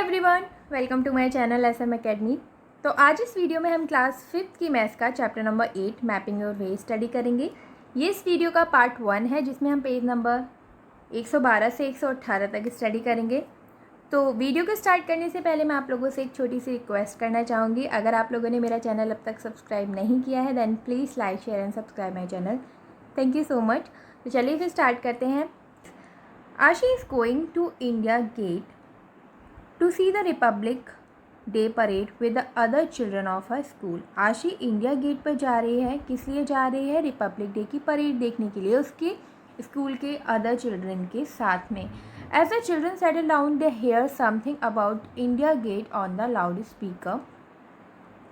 Everyone, welcome to my channel SM academy. तो आज इस वीडियो में हम क्लास 5th की मैथ्स का chapter number 8 mapping your way study करेंगे। ये इस वीडियो का पार्ट 1 है जिसमें हम पेज नंबर 112 से 118 तक स्टडी करेंगे। तो वीडियो को स्टार्ट करने से पहले मैं आप लोगों से एक छोटी सी रिक्वेस्ट करना चाहूँगी। अगर आप लोगों ने मेरा चैनल अब तक सब्सक्राइब नहीं किया है then please like share and subscribe my channel. Thank you so much. तो चलिए फिर स्टार्ट करते हैं। Ashi is going to India Gate to see the Republic Day parade with the other children of her school। आशी India gate पर जा रही है। किस लिए जा रही है? रिपब्लिक डे की परेड देखने के लिए उसके स्कूल के अदर चिल्ड्रन के साथ में। As the children settle down they hear something about India Gate on the loudspeaker।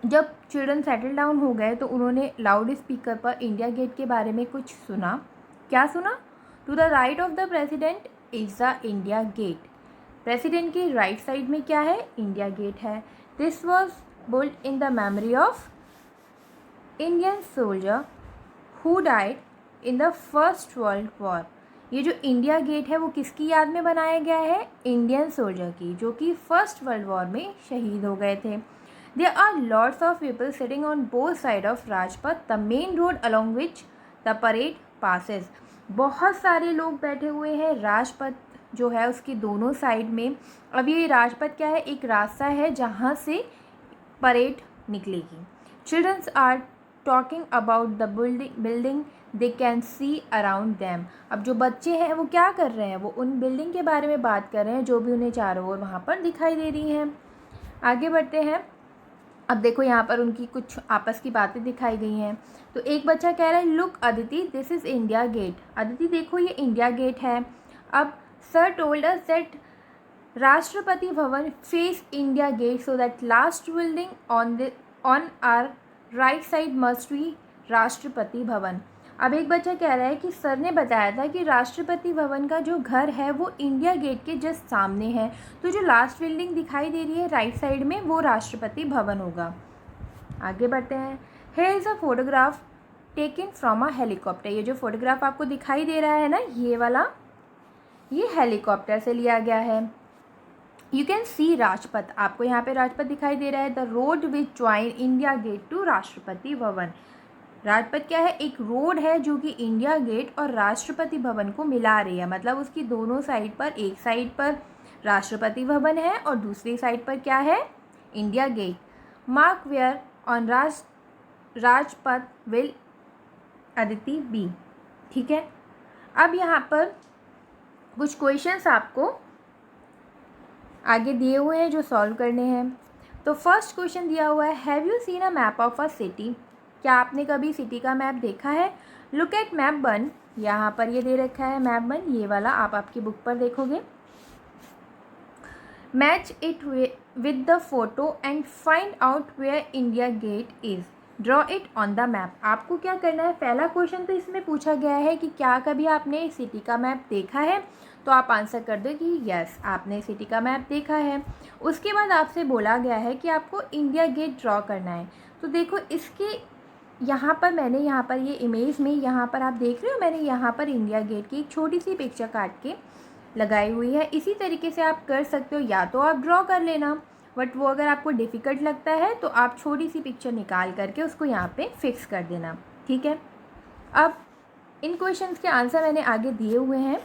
जब चिल्ड्रन सेटल डाउन हो गए तो उन्होंने लाउड स्पीकर पर इंडिया गेट के बारे में कुछ सुना। क्या सुना? To the right of the president is the India gate. President की राइट साइड में क्या है? इंडिया गेट है। This was built in the memory of Indian soldier who died in the first world war. ये जो India gate है वो किसकी याद में बनाया गया है? इंडियन सोल्जर की, जो कि फर्स्ट वर्ल्ड वॉर में शहीद हो गए थे। There are lots of people sitting on both side of Rajpath the main road along which the parade passes. बहुत सारे लोग बैठे हुए हैं राजपथ जो है उसकी दोनों साइड में। अब ये राजपथ क्या है? एक रास्ता है जहाँ से परेड निकलेगी। Childrens are talking about the building they can see around them. अब जो बच्चे हैं वो क्या कर रहे हैं? वो उन बिल्डिंग के बारे में बात कर रहे हैं जो भी उन्हें चारों ओर वहाँ पर दिखाई दे रही हैं। आगे बढ़ते हैं। अब देखो यहाँ पर उनकी कुछ आपस की बातें दिखाई गई हैं। तो एक बच्चा कह रहा है look Aditi this is India gate. Aditi देखो ये इंडिया गेट है। अब Sir told us that Rashtrapati Bhavan face India Gate, so that last building on our right side must be Rashtrapati Bhavan. अब एक बच्चा कह रहा है कि सर ने बताया था कि राष्ट्रपति भवन का जो घर है वो इंडिया गेट के जस्ट सामने है, तो जो लास्ट बिल्डिंग दिखाई दे रही है राइट साइड में वो राष्ट्रपति भवन होगा। आगे बढ़ते हैं। Here is a photograph taken from a helicopter। ये जो फोटोग्राफ आपको दिखाई दे रहा है ना, ये वाला, ये हेलीकॉप्टर से लिया गया है। You can see Rajpath. आपको यहाँ पे राजपथ दिखाई दे रहा है। The road which join India gate to Rashtrapati Bhavan. Rajpath क्या है? एक रोड है जो कि इंडिया गेट और राष्ट्रपति भवन को मिला रही है। मतलब उसकी दोनों साइड पर, एक साइड पर राष्ट्रपति भवन है और दूसरी साइड पर क्या है? India gate. Mark where on Rajpath will Aditi be. ठीक है। अब यहाँ पर कुछ क्वेश्चंस आपको आगे दिए हुए हैं जो सॉल्व करने हैं। तो फर्स्ट क्वेश्चन दिया हुआ है have you seen a map of a city. क्या आपने कभी सिटी का मैप देखा है? Look at map 1। यहाँ पर ये दे रखा है मैप 1, ये वाला आप आपकी बुक पर देखोगे। Match it with the photo and find out where India gate is. Draw it on the map. आपको क्या करना है? पहला क्वेश्चन तो इसमें पूछा गया है कि क्या कभी आपने सिटी का मैप देखा है, तो आप आंसर कर दो कि यस आपने सिटी का मैप देखा है। उसके बाद आपसे बोला गया है कि आपको इंडिया गेट ड्रॉ करना है। तो देखो इसके यहाँ पर मैंने यहाँ पर ये इमेज में यहाँ पर आप देख रहे हो, मैंने यहाँ पर इंडिया गेट की एक छोटी सी पिक्चर काट के लगाई हुई है। इसी तरीके से आप कर सकते हो, या तो आप ड्रॉ कर लेना, बट वो अगर आपको डिफ़िकल्ट लगता है तो आप छोटी सी पिक्चर निकाल करके उसको यहाँ पे फिक्स कर देना। ठीक है। अब इन क्वेश्चंस के आंसर मैंने आगे दिए हुए हैं,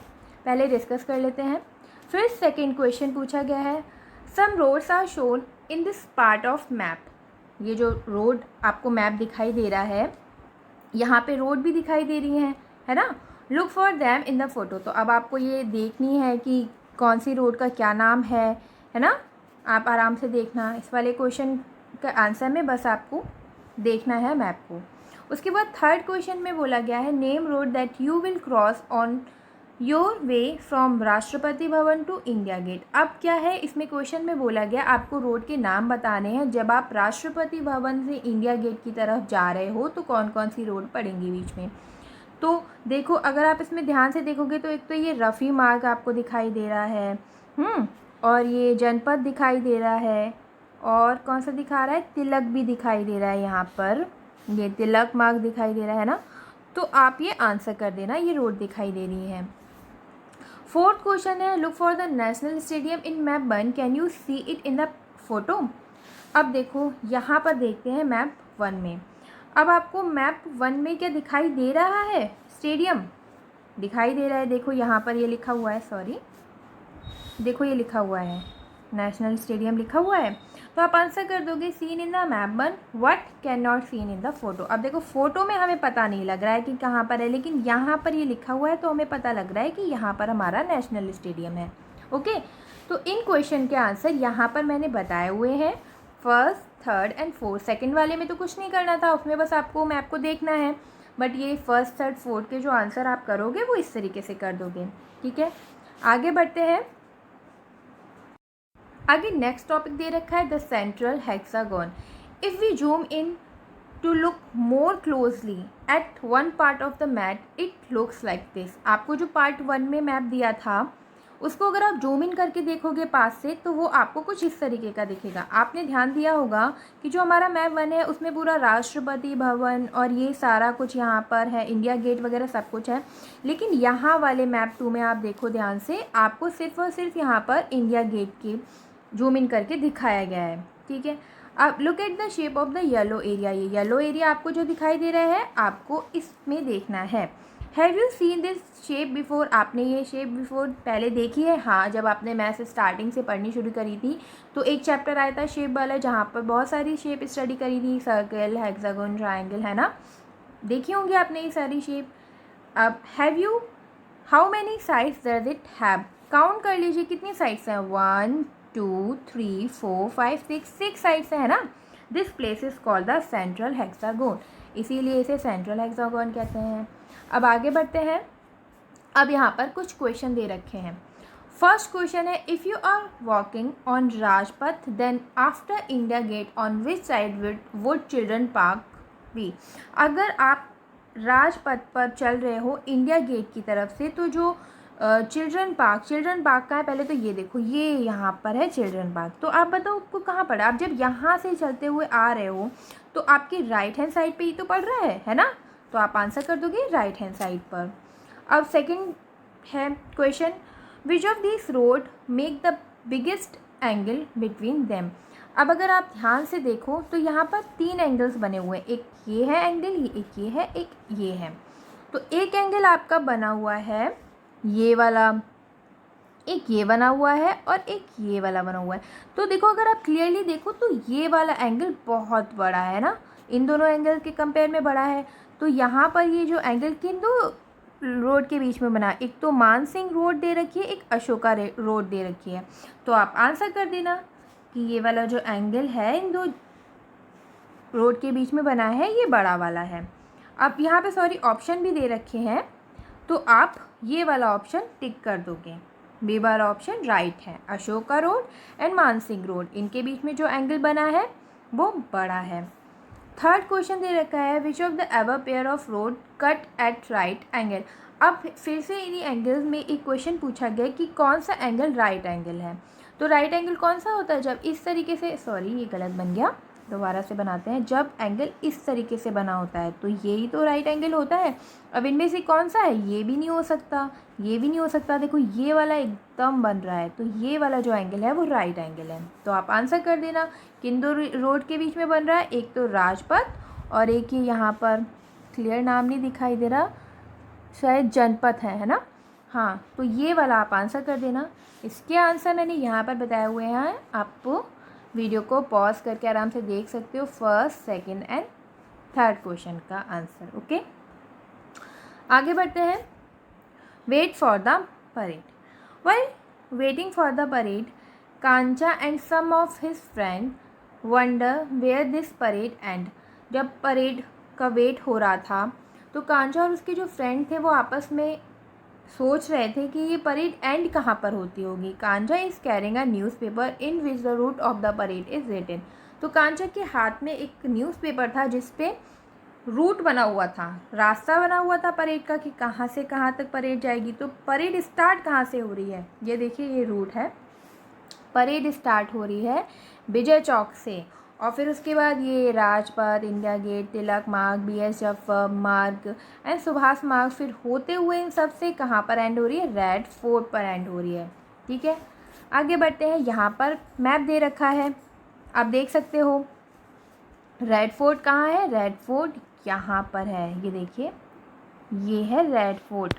पहले डिस्कस कर लेते हैं। फिर सेकंड क्वेश्चन पूछा गया है some roads are shown in this part of map. ये जो रोड आपको मैप दिखाई दे रहा है, यहाँ पे रोड भी दिखाई दे रही है ना। Look for them in the photo. तो अब आपको ये देखनी है कि कौन सी रोड का क्या नाम है ना। आप आराम से देखना, इस वाले क्वेश्चन का आंसर में बस आपको देखना है मैप को। उसके बाद थर्ड क्वेश्चन में बोला गया है name road that you will cross on your way from Rashtrapati Bhavan to India gate. अब क्या है इसमें क्वेश्चन में बोला गया आपको रोड के नाम बताने हैं जब आप राष्ट्रपति भवन से इंडिया गेट की तरफ जा रहे हो, तो कौन कौन सी रोड पड़ेंगी बीच में। तो देखो अगर आप इसमें ध्यान से देखोगे तो एक तो ये रफ़ी मार्ग आपको दिखाई दे रहा है, और ये जनपद दिखाई दे रहा है, और कौन सा दिखा रहा है? तिलक भी दिखाई दे रहा है। यहाँ पर ये तिलक मार्ग दिखाई दे रहा है ना। तो आप ये आंसर कर देना, ये रोड दिखाई दे रही है। फोर्थ क्वेश्चन है look for the national stadium in map 1, can you see it in the photo. अब देखो यहाँ पर देखते हैं मैप 1 में। अब आपको मैप 1 में क्या दिखाई दे रहा है, स्टेडियम दिखाई दे रहा है। देखो यहाँ पर ये लिखा हुआ है, सॉरी देखो ये लिखा हुआ है नेशनल स्टेडियम लिखा हुआ है। तो आप आंसर कर दोगे seen in the map 1 what can not seen in the photo. अब देखो फोटो में हमें पता नहीं लग रहा है कि कहाँ पर है, लेकिन यहाँ पर ये लिखा हुआ है तो हमें पता लग रहा है कि यहाँ पर हमारा नेशनल स्टेडियम है। ओके, तो इन क्वेश्चन के आंसर यहाँ पर मैंने बताए हुए हैं, first, third and fourth. Second वाले में तो कुछ नहीं करना था, उसमें बस आपको मैप को देखना है, बट ये फर्स्ट, थर्ड, फोर्थ के जो आंसर आप करोगे वो इस तरीके से कर दोगे। ठीक है, आगे बढ़ते हैं। आगे नेक्स्ट टॉपिक दे रखा है the central hexagon. If we zoom in to look more closely at one part of the map it looks like this. आपको जो पार्ट 1 में मैप दिया था उसको अगर आप जूम इन करके देखोगे पास से तो वो आपको कुछ इस तरीके का दिखेगा। आपने ध्यान दिया होगा कि जो हमारा मैप 1 है उसमें पूरा राष्ट्रपति भवन और ये सारा कुछ यहाँ पर है, इंडिया गेट वगैरह सब कुछ है। लेकिन यहाँ वाले मैप 2 में आप देखो ध्यान से, आपको सिर्फ और सिर्फ यहाँ पर इंडिया गेट की जूम इन करके दिखाया गया है। ठीक है, अब look at the shape of the yellow area. ये येलो एरिया आपको जो दिखाई दे रहा है आपको इसमें देखना है। Have you seen this shape before. आपने ये शेप बिफोर पहले देखी है? हाँ, जब आपने मैथ स्टार्टिंग से पढ़नी शुरू करी थी तो एक चैप्टर आया था शेप वाला जहाँ पर बहुत सारी शेप स्टडी करी थी, सर्कल, हेक्सागन, ट्रायंगल, है ना, देखी होंगी आपने ये सारी शेप। अब have you how many sides does it have. Count कर लीजिए कितनी साइड्स हैं, 1 2 3 4 5 6 साइड्स है ना। This place is called the central hexagon, इसीलिए इसे सेंट्रल हेक्सागन कहते हैं। अब आगे बढ़ते हैं। अब यहाँ पर कुछ क्वेश्चन दे रखे हैं। फर्स्ट क्वेश्चन है if you are walking on Rajpath then after India gate on which side would children park be. अगर आप राजपथ पर चल रहे हो इंडिया गेट की तरफ से तो जो चिल्ड्रन पार्क का है, पहले तो ये देखो ये यहाँ पर है चिल्ड्रन पार्क। तो आप बताओ आपको कहाँ पड़ा। आप जब यहाँ से चलते हुए आ रहे हो तो आपकी राइट हैंड साइड पे ही तो पड़ रहा है ना, तो आप आंसर कर दोगे राइट हैंड साइड पर। अब सेकंड है question which of this road make the biggest angle between them. अब अगर आप ध्यान से देखो तो यहाँ पर 3 एंगल्स बने हुए हैं, एक ये है एंगल, एक ये है, एक ये है। तो एक एंगल आपका बना हुआ है ये वाला, एक ये बना हुआ है और एक ये वाला बना हुआ है। तो देखो अगर आप क्लियरली देखो तो ये वाला एंगल बहुत बड़ा है ना, इन दोनों एंगल के कंपेयर में बड़ा है। तो यहाँ पर ये जो एंगल किन दो रोड के बीच में बना, एक तो मानसिंह रोड दे रखी है, एक अशोका रोड दे रखी है। तो आप आंसर कर देना कि ये वाला जो एंगल है इन दो रोड के बीच में बना है ये बड़ा वाला है। अब यहाँ पे सॉरी ऑप्शन भी दे रखे हैं तो आप ये वाला ऑप्शन टिक कर दोगे, बी वाला ऑप्शन राइट है। Ashoka road and Mansingh road इनके बीच में जो एंगल बना है वो बड़ा है। थर्ड क्वेश्चन दे रखा है which of the ever pair of road cut at right angle. अब फिर से इन्हीं एंगल्स में एक क्वेश्चन पूछा गया कि कौन सा एंगल राइट एंगल है। तो राइट एंगल कौन सा होता है, जब इस तरीके से, सॉरी ये गलत बन गया, दोबारा से बनाते हैं, जब एंगल इस तरीके से बना होता है तो यही तो राइट एंगल होता है। अब इनमें से कौन सा है, ये भी नहीं हो सकता, ये भी नहीं हो सकता, देखो ये वाला एकदम बन रहा है, तो ये वाला जो एंगल है वो राइट एंगल है। तो आप आंसर कर देना किन दो रोड के बीच में बन रहा है, एक तो राजपथ और एक ही यहाँ पर क्लियर नाम नहीं दिखाई दे रहा, शायद जनपथ है ना, हाँ, तो ये वाला आप आंसर कर देना। इसके आंसर मैंने यहाँ पर बताए हुए हैं, आप वीडियो को पॉज करके आराम से देख सकते हो, first, second and third question का आंसर। ओके, आगे बढ़ते हैं। Wait for the parade. While waiting for the parade Kancha and some of his friend wonder where this parade end. जब परेड का वेट हो रहा था तो कांचा और उसके जो फ्रेंड थे वो आपस में सोच रहे थे कि ये परेड एंड कहाँ पर होती होगी। Kancha is carrying a newspaper in which the route of the parade is written. तो कांचा के हाथ में एक न्यूज़पेपर था जिस पे रूट बना हुआ था, रास्ता बना हुआ था परेड का कि कहाँ से कहाँ तक परेड जाएगी। तो परेड स्टार्ट कहाँ से हो रही है, ये देखिए ये रूट है, परेड स्टार्ट हो रही है विजय चौक से और फिर उसके बाद ये राजपथ, इंडिया गेट, तिलक मार्ग, BS जफर मार्ग एंड सुभाष मार्ग फिर होते हुए इन सब से कहाँ पर एंड हो रही है, रेड फोर्ट पर एंड हो रही है। ठीक है, आगे बढ़ते हैं। यहाँ पर मैप दे रखा है, आप देख सकते हो रेड फोर्ट कहाँ है, रेड फोर्ट यहाँ पर है, ये देखिए ये है रेड फोर्ट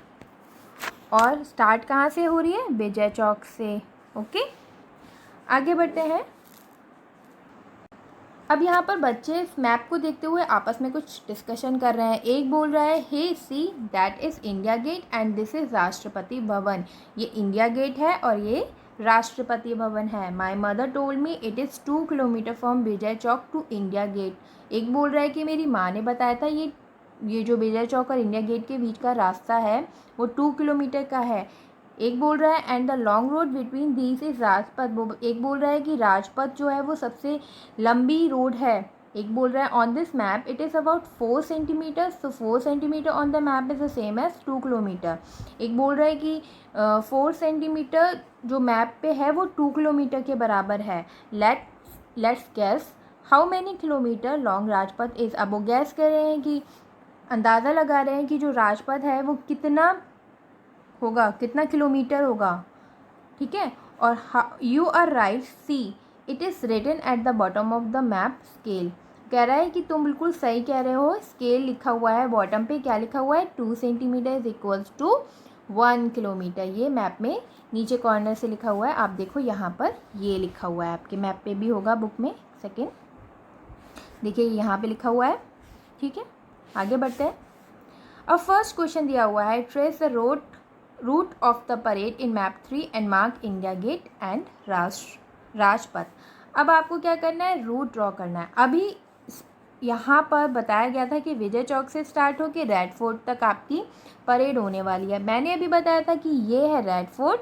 और स्टार्ट कहाँ से हो रही है, विजय चौक से। ओके, आगे बढ़ते हैं। अब यहाँ पर बच्चे इस मैप को देखते हुए आपस में कुछ डिस्कशन कर रहे हैं। एक बोल रहा है hey see that is India gate and this is Rashtrapati Bhavan, ये इंडिया गेट है और ये राष्ट्रपति भवन है। My mother told me it is 2 kilometre from Vijay Chowk to India gate. एक बोल रहा है कि मेरी माँ ने बताया था ये जो विजय चौक और इंडिया गेट के बीच का रास्ता है वो 2 किलोमीटर का है। एक बोल रहा है and the long road between these is Rajpath, एक बोल रहा है कि राजपथ जो है वो सबसे लंबी रोड है। एक बोल रहा है on this map it is about 4 centimetre, तो 4 centimetre on the map is the same as 2 kilometre. एक बोल रहा है कि 4 सेंटीमीटर जो मैप पे है वो 2 किलोमीटर के बराबर है। Let's gas how many kilometre long Rajpath is. अब वो गैस कर रहे हैं कि अंदाज़ा लगा रहे हैं कि जो राजपथ है वो कितना होगा, कितना किलोमीटर होगा। ठीक है, और you are right see it is written at the bottom of the map scale. कह रहा है कि तुम बिल्कुल सही कह रहे हो, स्केल लिखा हुआ है बॉटम पे, क्या लिखा हुआ है 2 centimetre is equals to 1 kilometre. ये मैप में नीचे कॉर्नर से लिखा हुआ है, आप देखो यहाँ पर ये लिखा हुआ है, आपके मैप पे भी होगा बुक में। सेकेंड देखिए यहाँ पे लिखा हुआ है। ठीक है, आगे बढ़ते हैं। अब फर्स्ट क्वेश्चन दिया हुआ है trace the route of the parade in map 3 and mark India gate and Rajpath. अब आपको क्या करना है, रूट ड्रॉ करना है। अभी यहाँ पर बताया गया था कि विजय चौक से स्टार्ट होकर रेड फोर्ट तक आपकी परेड होने वाली है। मैंने अभी बताया था कि ये है रेड फोर्ट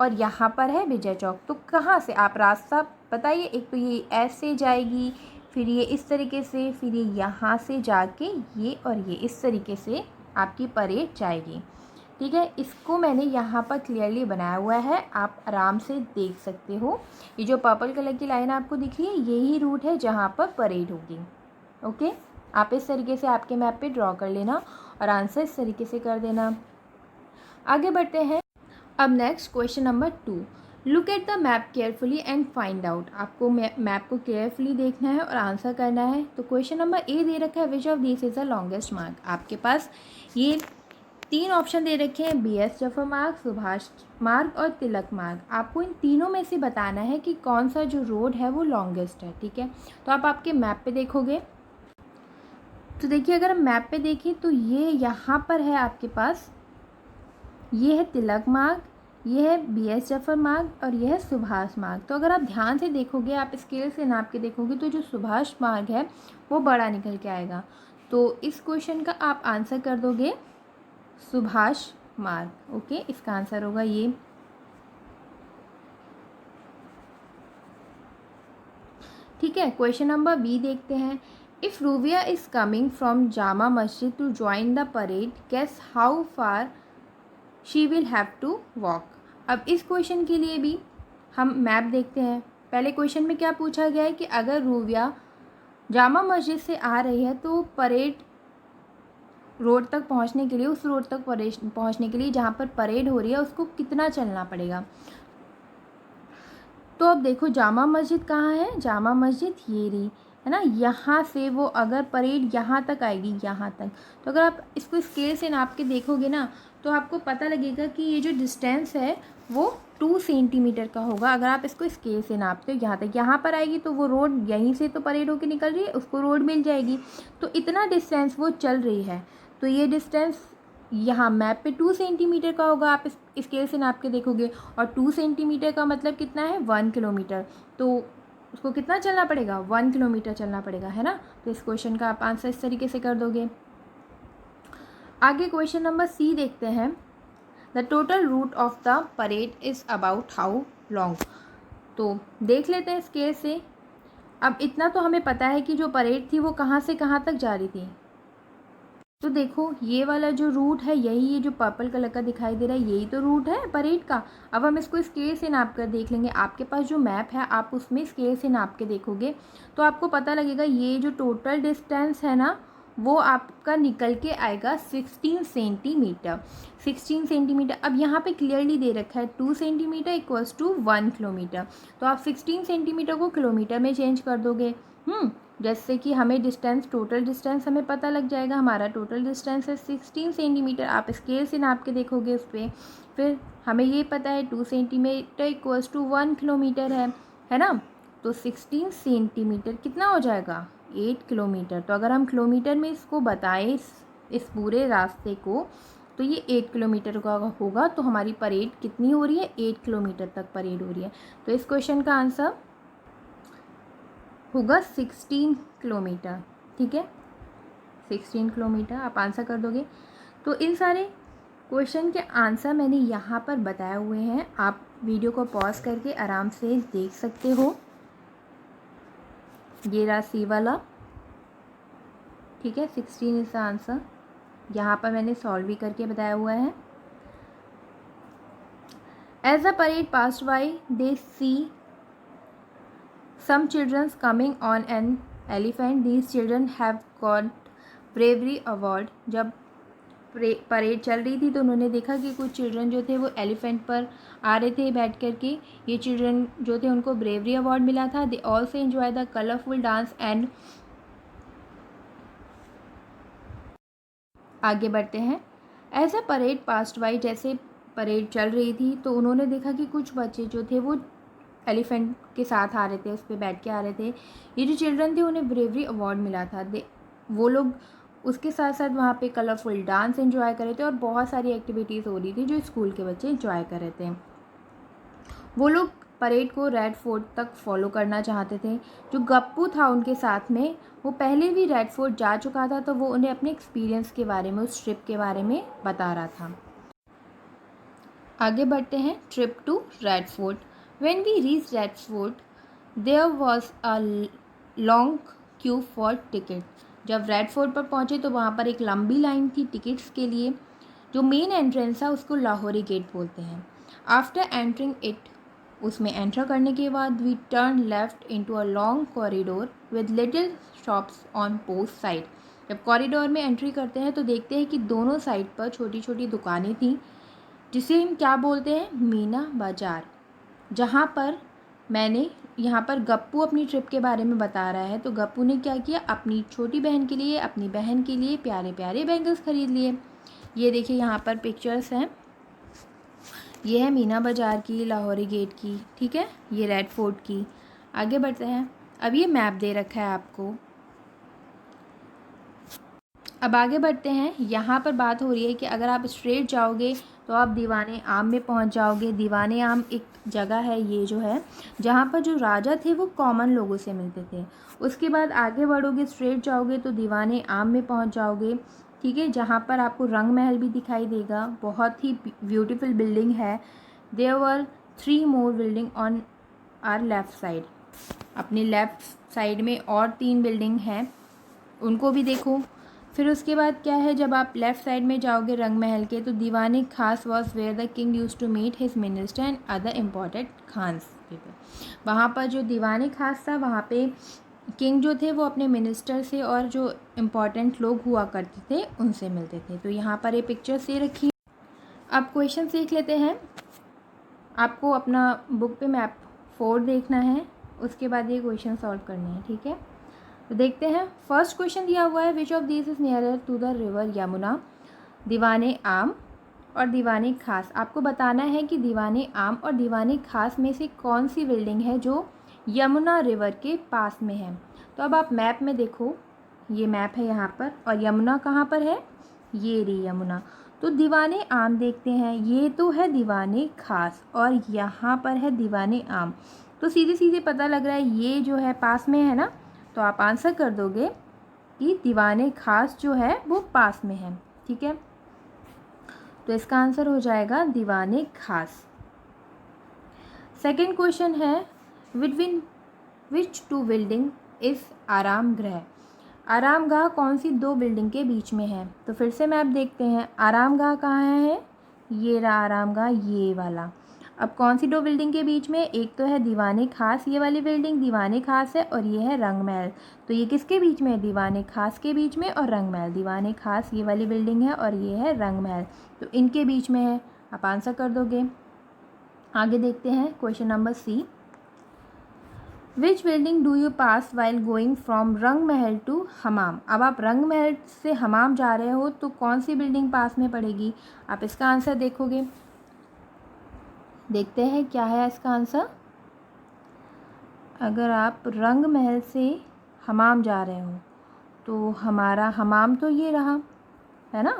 और यहाँ पर है विजय चौक। तो कहाँ से आप रास्ता बताइए, एक तो ये ऐसे जाएगी, फिर ये इस तरीके से, फिर ये यहाँ से जाके ये और ये इस तरीके से आपकी परेड जाएगी। ठीक है, इसको मैंने यहाँ पर क्लियरली बनाया हुआ है, आप आराम से देख सकते हो। ये जो पर्पल कलर की लाइन आपको दिख रही है यही रूट है जहाँ पर परेड होगी। ओके, आप इस तरीके से आपके मैप पे ड्रॉ कर लेना और आंसर इस तरीके से कर देना। आगे बढ़ते हैं। अब next question number 2, look at the map carefully and find out. आपको मैप को केयरफुली देखना है और आंसर करना है। तो क्वेश्चन नंबर ए दे रखा है which of this is the longest मार्ग। आपके पास ये 3 ऑप्शन दे रखे हैं, BS जफर मार्ग, सुभाष मार्ग और तिलक मार्ग। आपको इन तीनों में से बताना है कि कौन सा जो रोड है वो लॉन्गेस्ट है। ठीक है, तो आप आपके मैप पे देखोगे तो देखिए अगर हम मैप पे देखें तो ये यहाँ पर है आपके पास, ये है तिलक मार्ग, ये है BS जफर मार्ग और यह है सुभाष मार्ग। तो अगर आप ध्यान से देखोगे, आप स्केल से नाप के देखोगे तो जो सुभाष मार्ग है वो बड़ा निकल के आएगा। तो इस क्वेश्चन का आप आंसर कर दोगे सुभाष मार्ग। ओके, इसका आंसर होगा ये। ठीक है, क्वेश्चन नंबर बी देखते हैं। If Rubia is coming from Jama Masjid to join the parade, guess how far she will have to walk. अब इस क्वेश्चन के लिए भी हम मैप देखते हैं। पहले क्वेश्चन में क्या पूछा गया है कि अगर रूबिया जामा मस्जिद से आ रही है तो परेड रोड तक पहुंचने के लिए, उस रोड तक पहुंचने के लिए जहां पर परेड हो रही है उसको कितना चलना पड़ेगा। तो अब देखो जामा मस्जिद कहाँ है, जामा मस्जिद ये रही है ना, यहाँ से वो अगर परेड यहाँ तक आएगी, यहाँ तक, तो अगर आप इसको स्केल से नाप के देखोगे ना तो आपको पता लगेगा कि ये जो डिस्टेंस है वो 2 सेंटीमीटर का होगा। अगर आप इसको स्केल से नापते हो यहाँ तक, यहाँ पर आएगी तो वो रोड यहीं से तो परेड होकर निकल रही है, उसको रोड मिल जाएगी। तो इतना डिस्टेंस वो चल रही है, तो ये डिस्टेंस यहाँ मैप पे 2 सेंटीमीटर का होगा। आप इस स्केल से नाप के देखोगे और 2 सेंटीमीटर का मतलब कितना है, 1 किलोमीटर। तो उसको कितना चलना पड़ेगा, 1 किलोमीटर चलना पड़ेगा, है ना। तो इस क्वेश्चन का आप आंसर इस तरीके से कर दोगे। आगे क्वेश्चन नंबर सी देखते हैं। The total route of the parade is about how long. तो देख लेते हैं स्केल से। अब इतना तो हमें पता है कि जो परेड थी वो कहाँ से कहाँ तक जा रही थी, तो देखो ये वाला जो रूट है, यही ये जो पर्पल कलर का दिखाई दे रहा है, यही तो रूट है परेड का। अब हम इसको स्केल से नाप कर देख लेंगे। आपके पास जो मैप है आप उसमें स्केल से नाप के देखोगे तो आपको पता लगेगा ये जो टोटल डिस्टेंस है ना, वो आपका निकल के आएगा 16 सेंटीमीटर। 16 सेंटीमीटर। अब यहाँ पे क्लियरली दे रखा है 2 सेंटीमीटर इक्वल्स टू 1 किलोमीटर। तो आप 16 सेंटीमीटर को किलोमीटर में चेंज कर दोगे। जैसे कि हमें डिस्टेंस, टोटल डिस्टेंस हमें पता लग जाएगा। हमारा टोटल डिस्टेंस है 16 सेंटीमीटर। आप स्केल से नाप के देखोगे उस पर। फिर हमें ये पता है 2 सेंटीमीटर इक्वल्स टू 1 किलोमीटर है ना। तो 16 सेंटीमीटर कितना हो जाएगा, 8 किलोमीटर। तो अगर हम किलोमीटर में इसको बताएं इस पूरे रास्ते को, तो ये 8 किलोमीटर का होगा। तो हमारी परेड कितनी हो रही है, 8 किलोमीटर तक परेड हो रही है। तो इस क्वेश्चन का आंसर होगा 16 किलोमीटर। ठीक है, 16 किलोमीटर आप आंसर कर दोगे। तो इन सारे क्वेश्चन के आंसर मैंने यहाँ पर बताए हुए हैं। आप वीडियो को पॉज करके आराम से देख सकते हो। ये रहा सी वाला। ठीक है, 16 इज द आंसर। यहाँ पर मैंने सॉल्व भी करके बताया हुआ है। As the parade passed by they see some children coming on an elephant. These children have got bravery award. जब परेड चल रही थी तो उन्होंने देखा कि कुछ चिल्ड्रन जो थे वो एलिफेंट पर आ रहे थे बैठ कर के। ये चिल्ड्रन जो थे उनको ब्रेवरी अवार्ड मिला था। They also enjoy the colourful dance and. आगे बढ़ते हैं। As a parade past by, जैसे परेड चल रही थी तो उन्होंने देखा कि कुछ बच्चे जो थे वो एलिफेंट के साथ आ रहे थे, उस पर बैठ के आ रहे थे। ये जो चिल्ड्रन थे उन्हें ब्रेवरी अवार्ड मिला था। वो लोग उसके साथ साथ वहाँ पे कलरफुल डांस एंजॉय कर रहे थे और बहुत सारी एक्टिविटीज़ हो रही थी जो स्कूल के बच्चे एंजॉय कर रहे थे। वो लोग परेड को रेड फोर्ट तक फॉलो करना चाहते थे। जो गप्पू था उनके साथ में, वो पहले भी रेड फोर्ट जा चुका था, तो वो उन्हें अपने एक्सपीरियंस के बारे में, उस ट्रिप के बारे में बता रहा था। आगे बढ़ते हैं। Trip to red fort. When we reached Red Fort, there was a long queue for ticket. जब रेड फोर्ट पर पहुँचे तो वहाँ पर एक लंबी लाइन थी टिकट्स के लिए। जो मेन एंट्रेंस है उसको लाहौरी गेट बोलते हैं। आफ्टर एंटरिंग इट, उसमें एंटर करने के बाद we turn left into a long corridor with little shops on both side. जब कॉरिडोर में एंट्री करते हैं तो देखते हैं कि दोनों साइड पर छोटी छोटी दुकानें थीं, जिसे हम क्या बोलते हैं, मीना बाज़ार। जहाँ पर मैंने, यहाँ पर गप्पू अपनी ट्रिप के बारे में बता रहा है। तो गप्पू ने क्या किया, अपनी छोटी बहन के लिए, अपनी बहन के लिए प्यारे प्यारे बैंगल्स खरीद लिए। ये देखिए यहाँ पर पिक्चर्स हैं। ये है मीना बाज़ार की, लाहौरी गेट की। ठीक है, ये रेड फोर्ट की। आगे बढ़ते हैं। अब ये मैप दे रखा है आपको। अब आगे बढ़ते हैं। यहाँ पर बात हो रही है कि अगर आप स्ट्रेट जाओगे तो आप दीवाने आम में पहुँच जाओगे। दीवाने आम एक जगह है, ये जो है, जहाँ पर जो राजा थे वो कॉमन लोगों से मिलते थे। उसके बाद आगे बढ़ोगे, स्ट्रेट जाओगे तो दीवाने आम में पहुँच जाओगे। ठीक है, जहाँ पर आपको रंग महल भी दिखाई देगा। बहुत ही ब्यूटीफुल बिल्डिंग है। There were 3 more building on our left side. अपनी लेफ़्ट साइड में और 3 बिल्डिंग हैं, उनको भी देखो। फिर उसके बाद क्या है, जब आप लेफ़्ट साइड में जाओगे रंग महल के, तो Diwan-e Khas was where the king use to meet his minister and other important खान्स पीपल। वहाँ पर जो दीवाने खास था, वहाँ पे किंग जो थे वो अपने मिनिस्टर से और जो इम्पॉर्टेंट लोग हुआ करते थे उनसे मिलते थे। तो यहाँ पर ये पिक्चर से रखी। अब क्वेश्चन सीख लेते हैं। आपको अपना बुक पे मैप 4 देखना है, उसके बाद ये क्वेश्चन सॉल्व करने हैं। ठीक है, तो देखते हैं। फर्स्ट क्वेश्चन दिया हुआ है, which of this is nearer to the river Yamuna. Diwan-e Aam और दीवाने खास। आपको बताना है कि दीवाने आम और दीवाने खास में से कौन सी बिल्डिंग है जो यमुना रिवर के पास में है। तो अब आप मैप में देखो, ये मैप है यहाँ पर, और यमुना कहाँ पर है, ये रही यमुना। तो दीवाने आम देखते हैं, ये तो है दीवाने खास और यहाँ पर है दीवाने आम। तो सीधे सीधे पता लग रहा है ये जो है पास में है ना। तो आप आंसर कर दोगे कि दीवाने खास जो है वो पास में है। ठीक है, तो इसका आंसर हो जाएगा दीवाने खास। सेकंड क्वेश्चन है, बिटवीन विच 2 बिल्डिंग इज़ आराम गृह। आरामगाह कौन सी दो बिल्डिंग के बीच में है? तो फिर से मैप देखते हैं, आरामगाह कहाँ है? ये रहा आरामगाह, ये वाला। अब कौन सी दो बिल्डिंग के बीच में? एक तो है दीवाने खास, ये वाली बिल्डिंग दीवाने खास है, और ये है रंग महल। तो ये किसके बीच में है? दीवाने खास के बीच में और रंग महल। दीवाने खास ये वाली बिल्डिंग है और ये है रंग महल, तो इनके बीच में है। आप आंसर कर दोगे। आगे देखते हैं question number C. Which building do you pass while going from Rang Mahal to हमाम? अब आप रंग महल से हमाम जा रहे हो तो कौन सी बिल्डिंग पास में पड़ेगी? आप इसका आंसर देखोगे। देखते हैं क्या है इसका आंसर। अगर आप रंग महल से हमाम जा रहे हो तो हमारा हमाम तो ये रहा है ना,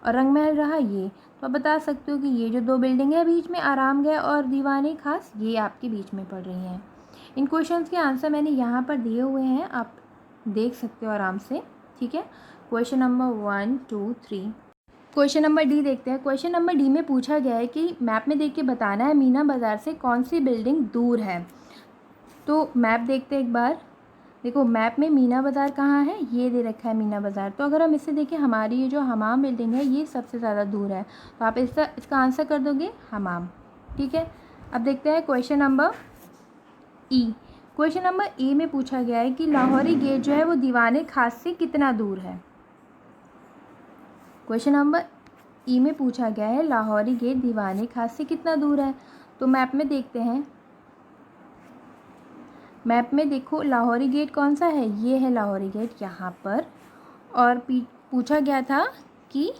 और रंग महल रहा ये। तो आप बता सकते हो कि ये जो दो बिल्डिंग है बीच में, आरामगाह और दीवाने खास, ये आपके बीच में पड़ रही हैं। इन क्वेश्चंस के आंसर मैंने यहाँ पर दिए हुए हैं, आप देख सकते हो आराम से। ठीक है, question number 1, 2, 3। Question number D देखते हैं। क्वेश्चन नंबर डी में पूछा गया है कि मैप में देख के बताना है मीना बाज़ार से कौन सी बिल्डिंग दूर है। तो मैप देखते हैं एक बार। देखो मैप में मीना बाज़ार कहाँ है? ये दे रखा है मीना बाज़ार। तो अगर हम इससे देखें, हमारी ये जो हमाम बिल्डिंग है ये सबसे ज़्यादा दूर है, तो आप इसका आंसर कर दोगे हमाम। ठीक है, अब देखते हैं question number E. Question number A में पूछा गया है कि लाहौरी गेट जो है वो दीवाने खास से कितना दूर है। क्वेश्चन नंबर ई में पूछा गया है लाहौरी गेट दीवाने खास से कितना दूर है। तो मैप में देखते हैं। मैप में देखो लाहौरी गेट कौन सा है? ये है लाहौरी गेट यहाँ पर। और पूछा गया था कि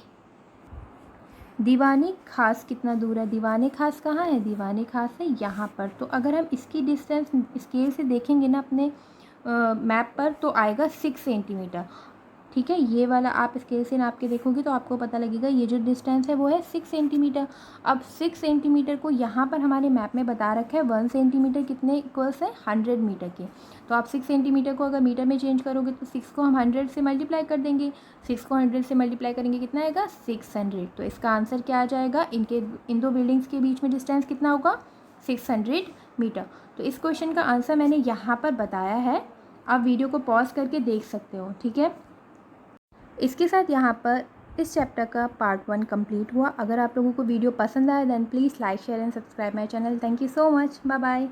दीवाने खास कितना दूर है। दीवाने खास कहाँ है? दीवाने खास है यहाँ पर। तो अगर हम इसकी डिस्टेंस स्केल से देखेंगे ना अपने मैप पर, तो आएगा 6 सेंटीमीटर। ठीक है, ये वाला आप स्केल से नाप के देखोगे तो आपको पता लगेगा ये जो डिस्टेंस है वो है 6 सेंटीमीटर। अब 6 सेंटीमीटर को यहाँ पर हमारे मैप में बता रखा है 1 सेंटीमीटर कितने इक्वल्स है? 100 मीटर के। तो आप 6 सेंटीमीटर को अगर मीटर में चेंज करोगे तो 6 को हम 100 से मल्टीप्लाई कर देंगे। 6 को 100 से मल्टीप्लाई करेंगे कितना आएगा? 600। तो इसका आंसर क्या आ जाएगा? इन दो बिल्डिंग्स के बीच में डिस्टेंस कितना होगा? 600 मीटर। तो इस क्वेश्चन का आंसर मैंने यहाँ पर बताया है, आप वीडियो को पॉज करके देख सकते हो। ठीक है, इसके साथ यहाँ पर इस चैप्टर का पार्ट 1 कंप्लीट हुआ। अगर आप लोगों को वीडियो पसंद आया then please like, share and subscribe my channel. Thank you so much, bye bye.